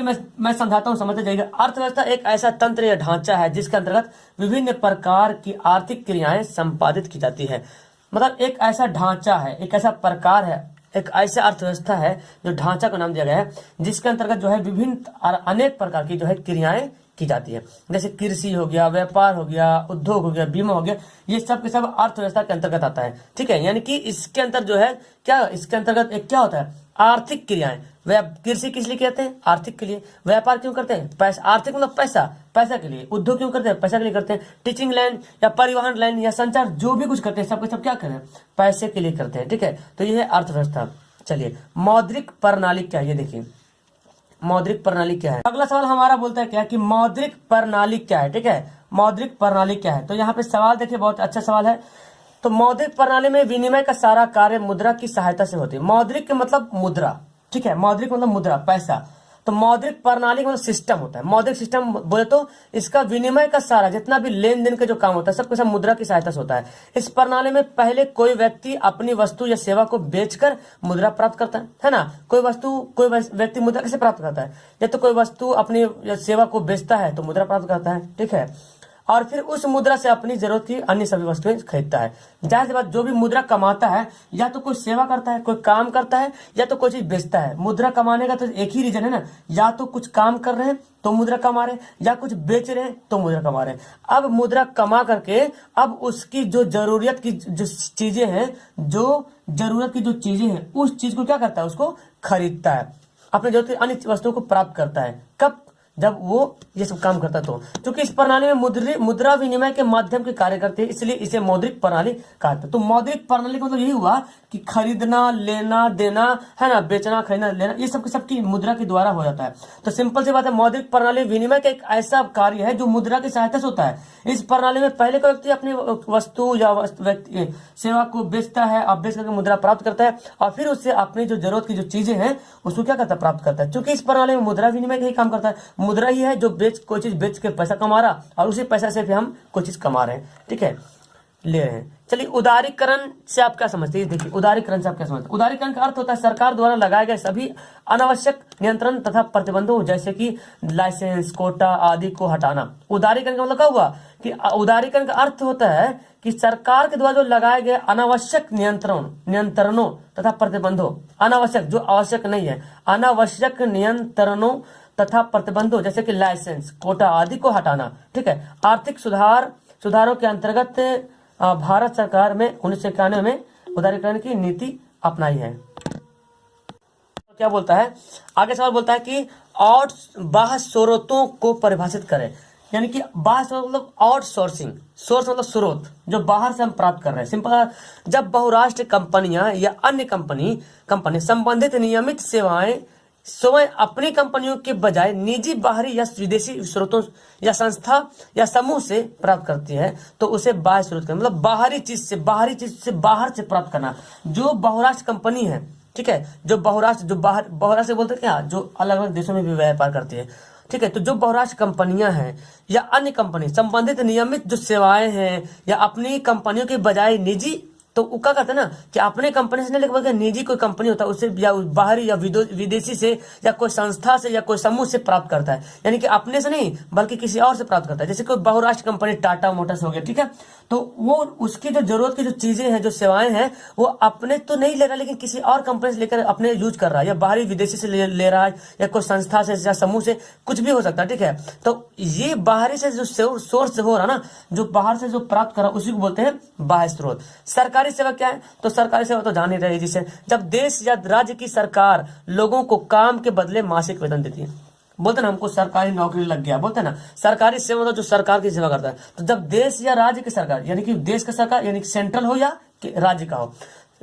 मैं समझाता हूँ, समझते जाइएगा। अर्थव्यवस्था एक ऐसा तंत्र या ढांचा है जिसके अंतर्गत विभिन्न प्रकार की आर्थिक क्रियाएं संपादित की जाती है। मतलब एक ऐसा ढांचा है, एक ऐसा प्रकार है, एक ऐसा अर्थव्यवस्था है जो ढांचा का नाम दिया गया है, जिसके अंतर्गत जो है विभिन्न अनेक प्रकार की जो है क्रियाएं की जाती है। जैसे कृषि हो गया, व्यापार हो गया, उद्योग हो गया, बीमा हो गया, ये सब के सब अर्थव्यवस्था के अंतर्गत आता है। ठीक है, यानी कि इसके अंतर जो है क्या, इसके अंतर्गत एक क्या होता है, आर्थिक क्रियाएं। कृषि किस लिए कहते हैं, आर्थिक के लिए। व्यापार क्यों करते हैं, पैसा, आर्थिक मतलब पैसा, पैसा के लिए। उद्योग क्यों करते हैं, पैसा के लिए करते हैं। टीचिंग लाइन या परिवहन लाइन या संचार, जो भी कुछ करते हैं सबके सब क्या करते हैं, पैसे के लिए करते हैं। ठीक है, तो ये है अर्थव्यवस्था। चलिए, मौद्रिक प्रणाली क्या है, ये देखिए मौद्रिक प्रणाली क्या है। अगला सवाल हमारा बोलता है क्या कि मौद्रिक प्रणाली क्या है। ठीक है, मौद्रिक प्रणाली क्या है, तो यहाँ पे सवाल देखिए, बहुत अच्छा सवाल है। तो मौद्रिक प्रणाली में विनिमय का सारा कार्य मुद्रा की सहायता से होती है। मौद्रिक के मतलब मुद्रा, ठीक है, मौद्रिक मतलब मुद्रा, पैसा। तो मौद्रिक प्रणाली मतलब सिस्टम होता है। मौद्रिक सिस्टम बोले तो इसका विनिमय का सारा जितना भी लेन देन का जो काम होता है सब कुछ मुद्रा की सहायता से होता है। इस प्रणाली में पहले कोई व्यक्ति अपनी वस्तु या सेवा को बेचकर मुद्रा प्राप्त करता है ना। कोई व्यक्ति मुद्रा कैसे प्राप्त करता है, या तो कोई वस्तु अपनी सेवा को बेचता है तो मुद्रा प्राप्त करता है। ठीक है, और फिर उस मुद्रा से अपनी जरूरत की अन्य सभी वस्तुएं खरीदता है। जाहिर सी बात, जो भी मुद्रा कमाता है या तो कोई सेवा करता है, कोई काम करता है, या तो कोई चीज बेचता है। मुद्रा कमाने का तो एक ही रीजन है ना, या तो कुछ काम कर रहे हैं तो मुद्रा कमा रहे हैं, या कुछ बेच रहे हैं तो मुद्रा कमा रहे हैं। अब मुद्रा कमा करके अब उसकी जो जरूरत की जो चीजें हैं, जो जरूरत की जो चीजें हैं, उस चीज को क्या करता है, उसको खरीदता है, अपनी जरूरत की अन्य वस्तुओं को प्राप्त करता है। कब, जब वो ये सब काम करता तो। क्योंकि इस प्रणाली में मुद्रा विनिमय के माध्यम के कार्य करते हैं, इसलिए इसे मौद्रिक प्रणाली कहा जाता है। तो मौद्रिक प्रणाली का मतलब यही हुआ कि खरीदना, लेना देना है ना, बेचना, खरीदना, लेना, ये सबकी मुद्रा के द्वारा हो जाता है। तो सिंपल सी बात है, मौद्रिक प्रणाली विनिमय का एक ऐसा कार्य है जो मुद्रा की सहायता से होता है। इस प्रणाली में पहले कोई व्यक्ति अपनी वस्तु या सेवा को बेचता है और बेच करके मुद्रा प्राप्त करता है, और फिर उससे अपनी जो जरूरत की जो चीजें हैं उसको क्या करता है, प्राप्त करता है। क्योंकि इस प्रणाली में मुद्रा विनिमय का ही काम करता है। मुद्रा ही है जो कोई चीज बेच के पैसा कमा रहा, और उसी पैसा से फिर हम कोई चीज कमा रहे हैं। ठीक है, ले रहे हैं। चलिए, उदारीकरण से आप क्या समझते हैं, देखिए उदारीकरण से आप क्या समझते हैं। उदारीकरण का अर्थ होता है सरकार द्वारा लगाए गए सभी अनावश्यक नियंत्रण तथा प्रतिबंधों, जैसे कि लाइसेंस, कोटा आदि को हटाना। उदारीकरण का मतलब क्या हुआ कि उदारीकरण का अर्थ होता है कि सरकार के द्वारा जो लगाए गए अनावश्यक नियंत्रणों तथा प्रतिबंधों, अनावश्यक जो आवश्यक नहीं है, अनावश्यक नियंत्रणों तथा प्रतिबंधों जैसे कि लाइसेंस, कोटा आदि को हटाना। ठीक है, आर्थिक सुधारों के अंतर्गत भारत सरकार में 1991 में उदारीकरण की नीति अपनाई है। क्या बोलता है आगे, सवाल बोलता है कि और बाह्य स्रोतों को परिभाषित करें। यानी कि बाह्य स्रोत मतलब आउटसोर्सिंग, सोर्स मतलब स्रोत जो बाहर से हम प्राप्त कर रहे हैं। सिंपल, जब बहुराष्ट्रीय कंपनियां या अन्य कंपनी संबंधित नियमित सेवाएं स्वयं अपनी कंपनियों के बजाय निजी बाहरी या विदेशी स्रोतों या संस्था या समूह से प्राप्त करती है, तो उसे बाह्य स्रोत कहते हैं। मतलब बाहरी चीज से बाहर से प्राप्त करना। जो बहुराष्ट्र कंपनी है, ठीक है, जो बहुराष्ट्र बोलते हैं क्या, जो अलग अलग देशों में भी व्यापार करती है। ठीक है, तो जो बहुराष्ट्र कंपनियां हैं या अन्य कंपनी संबंधित नियमित जो सेवाएं हैं या अपनी कंपनियों के बजाय निजी, तो क्या करते हैं ना कि अपने कंपनी से नहीं, लेकिन निजी कोई कंपनी होता है उससे या बाहरी या विदेशी से या कोई संस्था से या कोई समूह से प्राप्त करता है। यानी कि अपने से नहीं बल्कि किसी और से प्राप्त करता है। जैसे कोई बहुराष्ट्र कंपनी टाटा मोटर्स हो गया, ठीक है, तो वो उसकी जो जरूरत की जो चीजें हैं, जो सेवाएं हैं, वो अपने तो नहीं ले रहा लेकिन किसी और कंपनी से लेकर अपने यूज कर रहा है, या बाहरी विदेशी से ले रहा है, या कोई संस्था से या समूह से, कुछ भी हो सकता है। ठीक है, तो ये बाहरी से जो सोर्स हो रहा ना, जो बाहर से जो प्राप्त कर रहा है, उसी को बोलते हैं बाह्य स्रोत। सरकारी सेवा क्या है, तो सरकारी सेवा तो जान ही रहे, जिसे जब देश या राज्य की सरकार लोगों को काम के बदले मासिक वेतन देती है। बोलते ना हमको सरकारी नौकरी लग गया, बोलते ना सरकारी सेवा, तो जो सरकार की सेवा करता है। तो जब देश या राज्य की सरकार, यानी कि देश का सरकार, यानी कि सेंट्रल हो या कि राज्य का हो,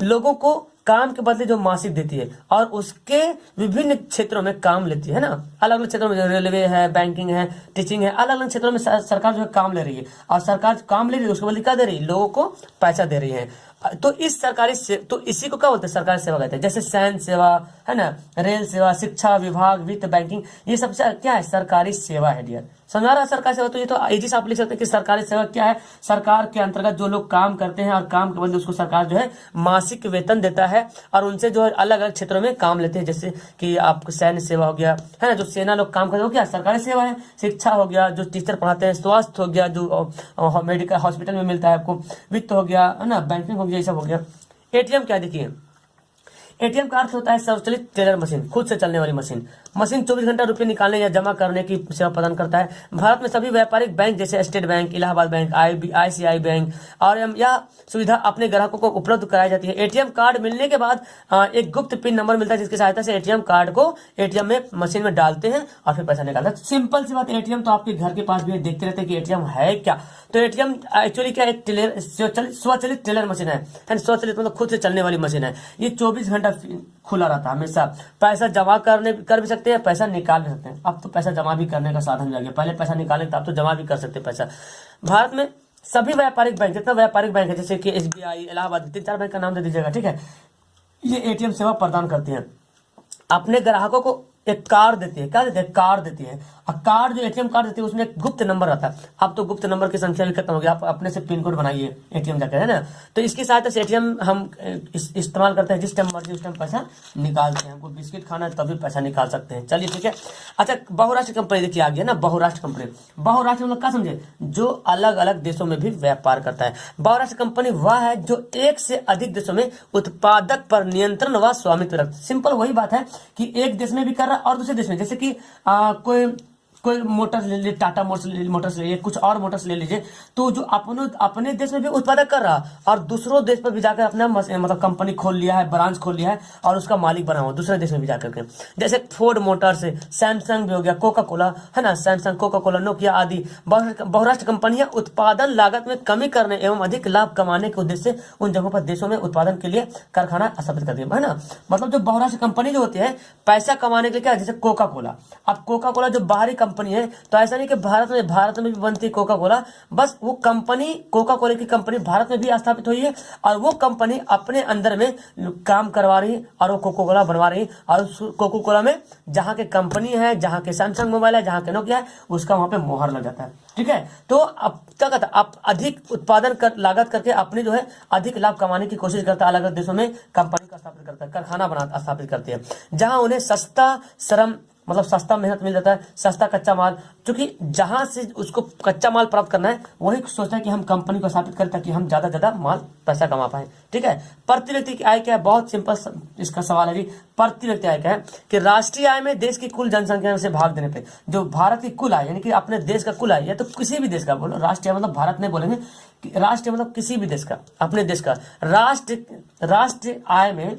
लोगों को काम के बदले जो मासिक देती है और उसके विभिन्न क्षेत्रों में काम लेती है ना, अलग अलग क्षेत्रों में, रेलवे है, बैंकिंग है, टीचिंग है, अलग अलग क्षेत्रों में सरकार जो है काम ले रही है, और सरकार काम ले रही है उसके बदले क्या दे रही है, लोगों को पैसा दे रही है। तो इस सरकारी से तो इसी को क्या बोलते हैं, सरकारी सेवा कहते हैं। जैसे सैन्य सेवा है ना, रेल सेवा, शिक्षा विभाग, वित्त, बैंकिंग, ये सब क्या है, सरकारी सेवा है डियर। समझा रहा है सरकारी सेवा। तो ये तो इजी से आप लिख सकते हैं कि सरकारी सेवा क्या है, सरकार के अंतर्गत जो लोग काम करते हैं और काम के बदले उसको सरकार जो है मासिक वेतन देता है और उनसे जो है अलग अलग क्षेत्रों में काम लेते हैं। जैसे कि आपको सैन्य सेवा हो गया है ना, जो सेना लोग काम करते हैं वो क्या सरकारी सेवा है। शिक्षा हो गया, जो टीचर पढ़ाते हैं, स्वास्थ्य हो गया जो मेडिकल हॉस्पिटल में मिलता है आपको, वित्त हो गया है ना, बैंकिंग हो गया, ये सब हो गया। एटीएम क्या देखिए, एटीएम का अर्थ होता है स्वचालित टेलर मशीन, खुद से चलने वाली मशीन। मशीन 24 घंटा रुपए निकालने या जमा करने की सेवा प्रदान करता है। भारत में सभी व्यापारिक बैंक जैसे state bank, Allahabad bank, ICICI bank और यह सुविधा अपने ग्राहकों को उपलब्ध कराई जाती है। एटीएम कार्ड मिलने के बाद एक गुप्त पिन नंबर मिलता है जिसकी सहायता से एटीएम कार्ड को एटीएम में मशीन में डालते हैं और फिर पैसा निकालते हैं। सिंपल सी बात, एटीएम तो आपके घर के पास भी देखते रहते हैं कि एटीएम है क्या। तो एटीएम एक्चुअली क्या, एक स्वचालित टेलर मशीन है। स्वचालित मतलब खुद से चलने वाली मशीन है। ये 24 घंटा खुला रहता है हमेशा। पैसा जमा कर भी सकते हैं, पैसा निकाल भी सकते हैं। अब तो पैसा जमा भी करने का साधन भी आ गया, पहले पैसा निकाले तो अब तो जमा भी कर सकते हैं पैसा। भारत में सभी व्यापारिक बैंक, जितना व्यापारिक बैंक है जैसे कि SBI, इलाहाबाद, 3-4 बैंक का नाम दे दीजिएगा, ठीक है। ये एटीएम सेवा प्रदान करती हैं। अपने ग्राहकों को एक कार्ड देती है, क्या देती है, कार्ड देती है। और कार्ड जो एटीएम कार्ड देती है उसमें एक गुप्त नंबर रहता है। अब तो गुप्त नंबर की संख्या भी खत्म हो गई, आप अपने से पिन कोड बनाइए एटीएम जाकर, है ना। तो इसकी सहायता से एटीएम हम इस्तेमाल करते हैं, जिस टाइम मर्जी उस टाइम पैसा निकालते हैं। हमको बिस्किट खाना है तभी पैसा निकाल सकते हैं। चलिए ठीक है। अच्छा, बहुराष्ट्रीय कंपनी देखिए आ गया ना, बहुराष्ट्रीय कंपनी। बहुराष्ट्रीय मतलब क्या समझे, जो अलग अलग देशों में भी व्यापार करता है। बहुराष्ट्रीय कंपनी वह है जो एक से अधिक देशों में उत्पादक पर नियंत्रण व स्वामित्व रखता। सिंपल वही बात है कि एक देश में भी कर रहा है और दूसरे देश में, जैसे कि कोई मोटर्स ले लीजिए, टाटा मोटर्स ले लीजिए, कुछ और मोटर्स ले लीजिए, तो जो अपने देश में भी उत्पादक कर रहा और दूसरों देश पर भी जाकर अपना मतलब कंपनी खोल लिया है, ब्रांच खोल लिया है और उसका मालिक बना हुआ दूसरे देश में भी जाकर के। जैसे फोर्ड मोटर्स, सैमसंग भी हो गया, कोका कोला है ना, सैमसंग, कोका कोला, नोकिया आदि बहुराष्ट्रीय कंपनियां उत्पादन लागत में कमी करने एवं अधिक लाभ कमाने के उद्देश्य से उन जगहों पर देशों में उत्पादन के लिए कारखाना स्थापित करती है ना। मतलब जो बहुराष्ट्रीय कंपनी जो होती है पैसा कमाने के लिए क्या, जैसे कोका कोला। अब कोका कोला जो बाहरी कंपनी है, तो ऐसा नहीं कि भारत में भी बनती है कोका कोला, बस वो कंपनी, कोका कोला की कंपनी भारत में भी स्थापित हुई है और वो कंपनी अपने अंदर में काम करवा रही है और वो कोका कोला बनवा रही है। और उस कोका कोला में जहां के कंपनी है, जहां के सैमसंग मोबाइल है, जहां के नोकिया है, उसका वहां पे मोहर लग जाता है, ठीक है। तो अब तक आप अधिक उत्पादन लागत करके अपनी जो है अधिक लाभ कमाने की कोशिश करता है। अलग अलग देशों में कंपनी का स्थापित करता है, कारखाना स्थापित करती है, जहां उन्हें सस्ता श्रम मतलब सस्ता मेहनत मिल जाता है, सस्ता कच्चा माल, क्योंकि जहां से उसको कच्चा माल प्राप्त करना है वही सोचता है कि हम कंपनी को स्थापित करें ताकि हम ज्यादा माल पैसा कमा पाए, ठीक है। प्रति व्यक्ति की आय क्या है, बहुत सिंपल इसका सवाल है जी। प्रति व्यक्ति आय क्या है कि राष्ट्रीय आय में देश की कुल जनसंख्या से भाग देने पे जो भारत की कुल आय यानी कि अपने देश का कुल आय, या तो किसी भी देश का बोलो, राष्ट्रीय मतलब भारत नहीं बोलेंगे, राष्ट्रीय मतलब किसी भी देश का, अपने देश का राष्ट्रीय आय में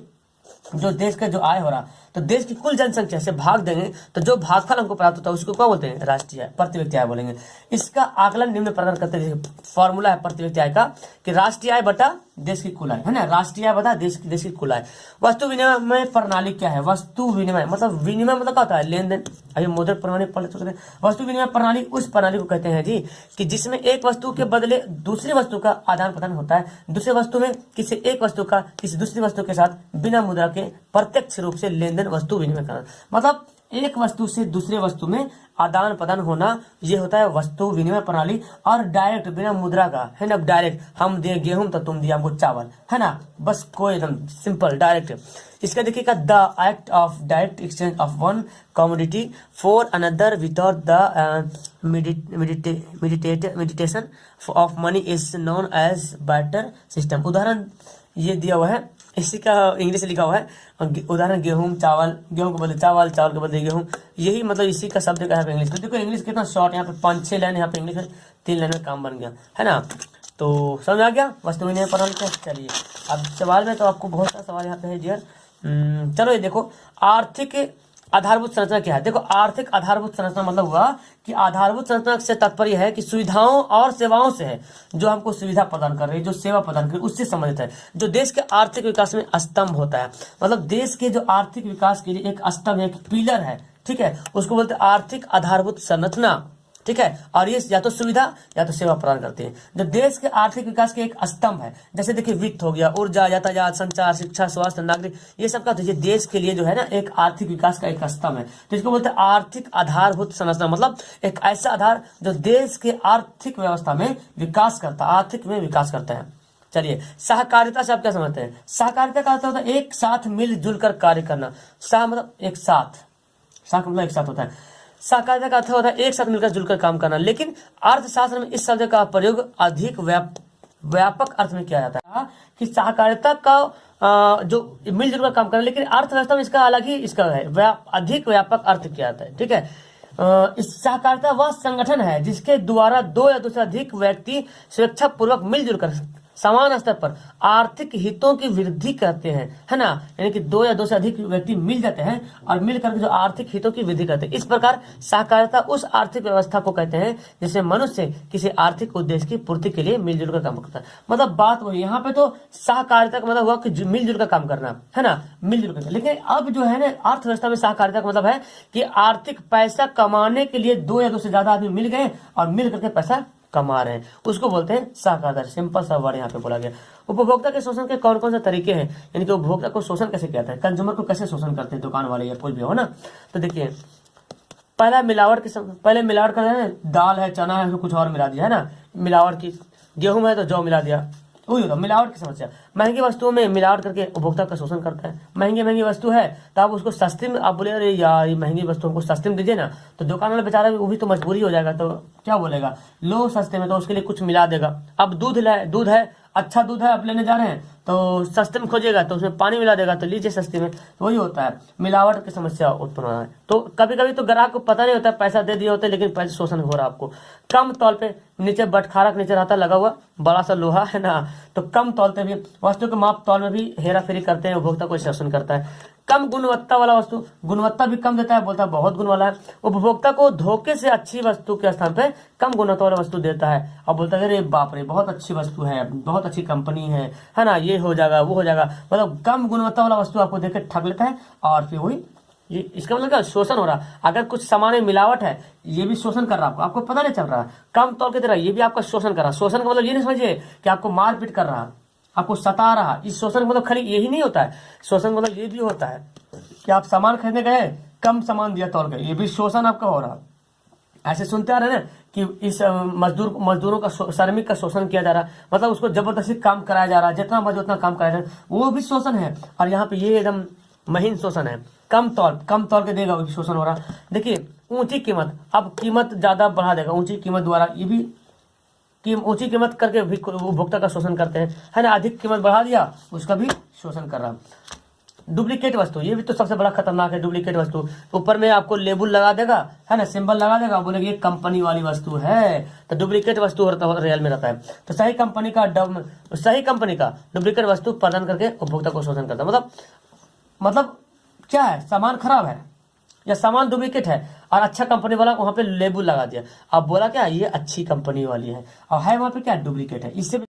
जो देश का जो आय हो रहा, तो देश की कुल जनसंख्या से भाग देंगे तो जो भागफल हमको प्राप्त होता है उसको क्या बोलते हैं, राष्ट्रीय आय, प्रति व्यक्ति आय बोलेंगे। इसका आकलन निम्न प्रकार करते हैं, फॉर्मूला है प्रति व्यक्ति आय का कि राष्ट्रीय आय बटा देश की कुल आय, है ना, राष्ट्रीय आय बटा देश की कुल आय। वस्तु विनिमय प्रणाली क्या है, वस्तु विनिमय मतलब विनिमय मतलब क्या होता है, लेन देन। अभी मुद्रित प्रणाली पढ़ सकते। वस्तु विनिमय प्रणाली उस प्रणाली को कहते हैं जी कि जिसमें एक वस्तु के बदले दूसरी वस्तु का आदान प्रदान होता है। दूसरी वस्तु में किसी एक वस्तु का किसी दूसरी वस्तु के साथ बिना मुद्रा के प्रत्यक्ष रूप से लेन देन वस्तु विनिमय करना, मतलब एक वस्तु से दूसरे वस्तु में आदान प्रदान होना, ये होता है वस्तु विनिमय प्रणाली। और डायरेक्ट बिना मुद्रा का, है ना, डायरेक्ट हम दे गेहूं तो तुम दिया हमको चावल, है ना, बस कोई एकदम सिंपल डायरेक्ट। इसका देखिएगा, the act of direct exchange of one commodity for another without the meditation of money is known as barter system. उदाहरण ये दिया हुआ है, इसी का इंग्लिश लिखा हुआ है, उदाहरण गेहूं चावल, गेहूं के बदले चावल, चावल के बदले गेहूं, यही मतलब इसी का शब्द का है इंग्लिश। तो देखो इंग्लिश कितना शॉर्ट, यहाँ पे 5-6 लाइन, यहाँ पे इंग्लिश में 3 लाइन में काम बन गया, है ना। तो समझ आ गया वस्तु विनिमय प्रणाली क्या। चलिए अब सवाल में तो आपको बहुत सारा सवाल यहाँ पे है डियर। चलो ये देखो, आर्थिक आधारभूत संरचना क्या है। देखो आर्थिक आधारभूत संरचना मतलब हुआ कि आधारभूत संरचना से तात्पर्य है कि सुविधाओं और सेवाओं से है, जो हमको सुविधा प्रदान कर रही है, जो सेवा प्रदान कर रही है, उससे संबंधित है, जो देश के आर्थिक विकास में स्तंभ होता है। मतलब देश के जो आर्थिक विकास के लिए एक स्तंभ है, एक पिलर है, ठीक है, उसको बोलते हैं आर्थिक आधारभूत संरचना। ठीक है। और ये या तो सुविधा या तो सेवा प्रदान करते हैं, जो देश के आर्थिक विकास के एक स्तंभ है। जैसे देखिए वित्त हो गया, ऊर्जा, यातायात, संचार, शिक्षा, स्वास्थ्य, नागरिक, ये सब का ये देश के लिए जो है ना एक आर्थिक विकास का एक स्तंभ है। तो इसको बोलते हैं आर्थिक आधारभूत संरचना, मतलब एक ऐसा आधार जो देश के आर्थिक व्यवस्था में विकास करता है, आर्थिक में विकास करता है। चलिए, सहकारिता से आप क्या समझते हैं? सहकारिता का अर्थ होता है एक साथ मिलजुल कर कार्य करना। सह मतलब एक साथ, सह मतलब एक साथ होता है। सहकारिता का अर्थ होता है एक साथ मिलकर जुलकर काम करना, लेकिन अर्थशास्त्र में इस शब्द का प्रयोग अधिक व्यापक अर्थ में किया जाता है कि सहकारिता का जो मिलजुल कर काम करना, लेकिन अर्थव्यवस्था में इसका अलग ही इसका है अधिक व्यापक अर्थ किया जाता है। ठीक है, इस सहकारिता वह संगठन है जिसके द्वारा दो या दो से अधिक व्यक्ति स्वेच्छा पूर्वक मिलजुल कर समान स्तर पर आर्थिक हितों की वृद्धि करते हैं, है ना। यानी कि दो या दो से अधिक व्यक्ति मिल जाते हैं और मिल करके जो आर्थिक हितों की वृद्धि करते हैं। इस प्रकार सहकारिता उस आर्थिक व्यवस्था को कहते हैं जिसमें मनुष्य किसी आर्थिक उद्देश्य की पूर्ति के लिए मिलजुल कर काम करता है। मतलब बात वही, यहाँ पे तो सहकारिता का मतलब हुआ कि मिलजुल कर काम करना, है ना, मिलजुल कर। लेकिन अब जो है ना अर्थव्यवस्था में सहकारिता का मतलब है कि आर्थिक पैसा कमाने के लिए दो या दो से ज्यादा आदमी मिल गए और मिल करके पैसा कमा रहे हैं, उसको बोलते हैं सहकारिता। सिंपल सा वर्ड यहाँ पे बोला गया। उपभोक्ता के शोषण के कौन कौन से तरीके हैं, यानी कि उपभोक्ता को शोषण कैसे किया जाता है, कंज्यूमर को कैसे शोषण करते हैं दुकान वाले या कोई भी हो ना। तो देखिए, पहले मिलावट कर रहे हैं, दाल है, चना है, उसमें कुछ और मिला दिया, है ना, मिलावट की। गेहूं है तो जौ मिला दिया, वही होता मिलावट की समस्या। महंगी वस्तुओं में मिलावट करके उपभोक्ता का शोषण करता है। महंगी वस्तु है तो आप उसको सस्ती में, आप बोले अरे यार ये महंगी वस्तु हमको सस्ती में दीजिए ना, तो दुकान वाला बेचारा वो भी तो मजबूरी हो जाएगा, तो क्या बोलेगा, लो सस्ते में, तो उसके लिए कुछ मिला देगा। अब दूध है, अच्छा दूध है, आप लेने जा रहे हैं तो सस्ते में खोजेगा तो उसमें पानी मिला देगा, तो लीजिए सस्ते में। तो वही होता है, मिलावट की समस्या उत्पन्न हो रहा है। तो कभी कभी तो ग्राहक को पता नहीं होता, पैसा दे दिए होते लेकिन पैसे शोषण हो रहा है आपको। कम तौल पे नीचे बटखारा के नीचे रहता लगा हुआ बड़ा सा लोहा, है ना, तो कम तौल पे भी वस्तु के माप तौल में भी हेरा फेरी करते हैं, उपभोक्ता को शोषण करता है। कम गुणवत्ता वाला वस्तु, गुणवत्ता भी कम देता है, बोलता है बहुत गुण वाला है। उपभोक्ता को धोखे से अच्छी वस्तु के स्थान पे कम गुणवत्ता वाला वस्तु देता है और बोलता है अरे बाप रे बहुत अच्छी वस्तु है, बहुत अच्छी कंपनी है ना, ये हो जाएगा वो हो जाएगा। मतलब कम गुणवत्ता वाला वस्तु आपको देकर ठग लेता है और फिर वही ये इसका मतलब क्या, शोषण हो रहा। अगर कुछ सामान में मिलावट है, ये भी शोषण कर रहा है, आपको पता नहीं चल रहा। कम तौल की तरह ये भी आपका शोषण कर रहा। शोषण का मतलब ये नहीं समझिए कि आपको मारपीट कर रहा, आपको सता रहा। इस शोषण मतलब खाली यही नहीं होता है, शोषण मतलब ये भी होता है कि आप सामान खरीदने गए, कम सामान दिया तौल के, ये भी शोषण आपका हो रहा। ऐसे सुनते आ रहे हैं ना कि इस मजदूरों का श्रमिक का शोषण किया जा रहा, मतलब उसको जबरदस्ती काम कराया जा रहा, जितना मर्जी उतना काम कराया जा रहा, वो भी शोषण है। और यहाँ पे ये एकदम महीन शोषण है, कम तौल के देगा, वो भी शोषण हो रहा। देखिए ऊंची कीमत, अब कीमत ज्यादा बढ़ा देगा, ऊंची कीमत द्वारा ये भी ऊंची कीमत करके भी उपभोक्ता का शोषण करते हैं, है ना। अधिक कीमत बढ़ा दिया, उसका भी शोषण कर रहा। डुप्लीकेट वस्तु, ये भी तो सबसे बड़ा खतरनाक है। डुप्लीकेट वस्तु ऊपर में आपको लेबल लगा देगा, है ना, सिंबल लगा देगा, बोलेगा ये कंपनी वाली वस्तु है, तो डुप्लीकेट वस्तु रियल में रहता है। तो सही कंपनी का डुप्लीकेट वस्तु प्रदान करके उपभोक्ता को शोषण करता है। मतलब क्या है, सामान खराब है या सामान डुप्लीकेट है और अच्छा कंपनी वाला वहां पे लेबल लगा दिया, अब बोला क्या ये अच्छी कंपनी वाली है और है वहां पे क्या डुप्लीकेट है। इससे